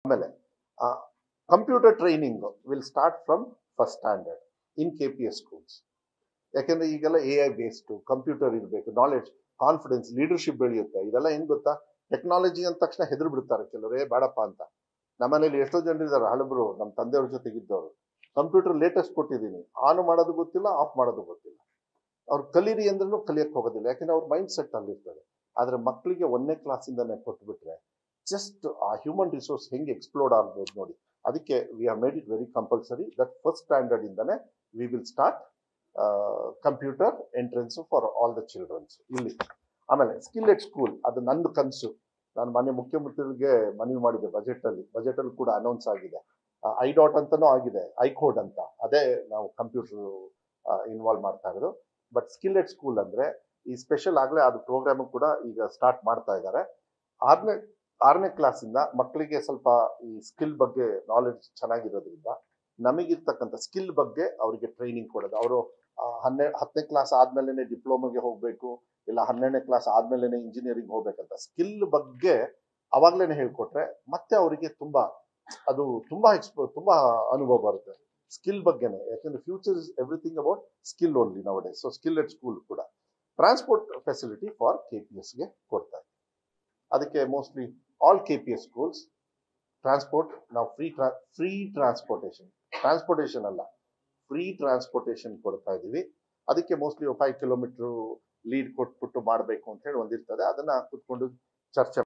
ಆಮೇಲೆ computer training will start from first standard in KPS schools. ಯಾಕೆಂದ್ರೆ ಈಗೆಲ್ಲ AI based computer ಇರಬೇಕು, knowledge, confidence, leadership ಬೆಳೆಯುತ್ತೆ. ಇದೆಲ್ಲ ಏನ್ ಗೊತ್ತಾ, ಟೆಕ್ನಾಲಜಿ ಅಂದ ತಕ್ಷಣ ಹೆದರು ಬಿಡ್ತಾರೆ ಕೆಲವರೇ ಬೇಡಪ್ಪ ಅಂತ. ನಮ್ಮನೇಲಿ ಎಷ್ಟೋ ಜನರು ಇದ್ದಾರೆ ಹಳಬರು, ನಮ್ಮ ತಂದೆಯವ್ರ ಜೊತೆಗಿದ್ದವರು. ಕಂಪ್ಯೂಟರ್ ಲೇಟೆಸ್ಟ್ ಕೊಟ್ಟಿದ್ದೀನಿ, ಆನ್ ಮಾಡೋದು ಗೊತ್ತಿಲ್ಲ, ಆಫ್ ಮಾಡೋದು ಗೊತ್ತಿಲ್ಲ. ಅವ್ರು ಕಲೀರಿ ಅಂದ್ರೂ ಕಲಿಯಕ್ಕೆ ಹೋಗೋದಿಲ್ಲ, ಯಾಕೆಂದ್ರೆ ಅವ್ರ ಮೈಂಡ್ ಸೆಟ್ ಅಲ್ಲಿರ್ತದೆ. ಆದ್ರೆ ಮಕ್ಕಳಿಗೆ 1ನೇ ಕ್ಲಾಸಿಂದಾನೆ ಕೊಟ್ಬಿಟ್ರೆ ಜಸ್ಟ್ ಆ ಹ್ಯೂಮನ್ ರಿಸೋರ್ಸ್ ಹೆಂಗೆ ಎಕ್ಸ್ಪ್ಲೋರ್ಡ್ ಆಗ್ಬೋದು ನೋಡಿ. ಅದಕ್ಕೆ we have made it very compulsory that first standard ಇಂದಾನೆ we will start computer entrance for all the childrens ಇಲ್ಲಿ. ಆಮೇಲೆ ಸ್ಕಿಲ್ ಎಟ್ ಸ್ಕೂಲ್, ಅದು ನಂದು ಕನಸು. ನಾನು ಮಾನ್ಯ ಮುಖ್ಯಮಂತ್ರಿಗೆ ಮನವಿ ಮಾಡಿದ್ದೆ ಬಜೆಟ್ ಅಲ್ಲಿ ಕೂಡ ಅನೌನ್ಸ್ ಆಗಿದೆ. ಐಡಾಟ್ ಅಂತಾನೂ ಆಗಿದೆ, ಐಕೋಡ್ ಅಂತ, ಅದೇ ನಾವು ಕಂಪ್ಯೂಟರ್ ಇನ್ವಾಲ್ವ್ ಮಾಡ್ತಾ ಇರೋದು. ಬಟ್ ಸ್ಕಿಲ್ ಎಟ್ ಸ್ಕೂಲ್ ಅಂದ್ರೆ ಈ ಸ್ಪೆಷಲ್ ಆಗಲೇ ಅದು ಪ್ರೋಗ್ರಾಮ್ ಕೂಡ ಈಗ ಸ್ಟಾರ್ಟ್ ಮಾಡ್ತಾ ಇದ್ದಾರೆ. ಆರನೇ ಕ್ಲಾಸಿಂದ ಮಕ್ಕಳಿಗೆ ಸ್ವಲ್ಪ ಈ ಸ್ಕಿಲ್ ಬಗ್ಗೆ ನಾಲೆಡ್ಜ್ ಚೆನ್ನಾಗಿರೋದ್ರಿಂದ ನಮಗಿರ್ತಕ್ಕಂಥ ಸ್ಕಿಲ್ ಬಗ್ಗೆ ಅವರಿಗೆ ಟ್ರೈನಿಂಗ್ ಕೊಡೋದು. ಅವರು 10ನೇ ಕ್ಲಾಸ್ ಆದ್ಮೇಲೆ ಡಿಪ್ಲೊಮಾಗೆ ಹೋಗಬೇಕು, ಇಲ್ಲ 12ನೇ ಕ್ಲಾಸ್ ಆದ್ಮೇಲೆ ಇಂಜಿನಿಯರಿಂಗ್ ಹೋಗ್ಬೇಕಂತ ಸ್ಕಿಲ್ ಬಗ್ಗೆ ಅವಾಗ್ಲೇನೆ ಹೇಳ್ಕೊಟ್ರೆ ಮತ್ತೆ ಅವರಿಗೆ ತುಂಬಾ ತುಂಬಾ ಅನುಭವ ಬರುತ್ತೆ ಸ್ಕಿಲ್ ಬಗ್ಗೆನೆ. ಯಾಕಂದ್ರೆ future is everything about skill only now days. So skill at school ಕೂಡ ಟ್ರಾನ್ಸ್ಪೋರ್ಟ್ ಫೆಸಿಲಿಟಿ ಫಾರ್ KPSಗೆ ಕೊಡ್ತಾ ಇದೆ. ಅದಕ್ಕೆ mostly all KPS schools transport ನಾವು ಫ್ರೀ ಟ್ರಾನ್ಸ್ಪೋರ್ಟೇಷನ್ ಅಲ್ಲ, ಫ್ರೀ ಟ್ರಾನ್ಸ್ಪೋರ್ಟೇಷನ್ ಕೊಡ್ತಾ ಇದೀವಿ. ಅದಕ್ಕೆ ಮೋಸ್ಟ್ಲಿ 5 ಕಿಲೋಮೀಟರ್ ಲೀಡ್ ಕೊಟ್ಬಿಟ್ಟು ಮಾಡಬೇಕು ಅಂತ ಹೇಳಿ ಒಂದಿರ್ತದೆ, ಅದನ್ನ ಕುತ್ಕೊಂಡು ಚರ್ಚೆ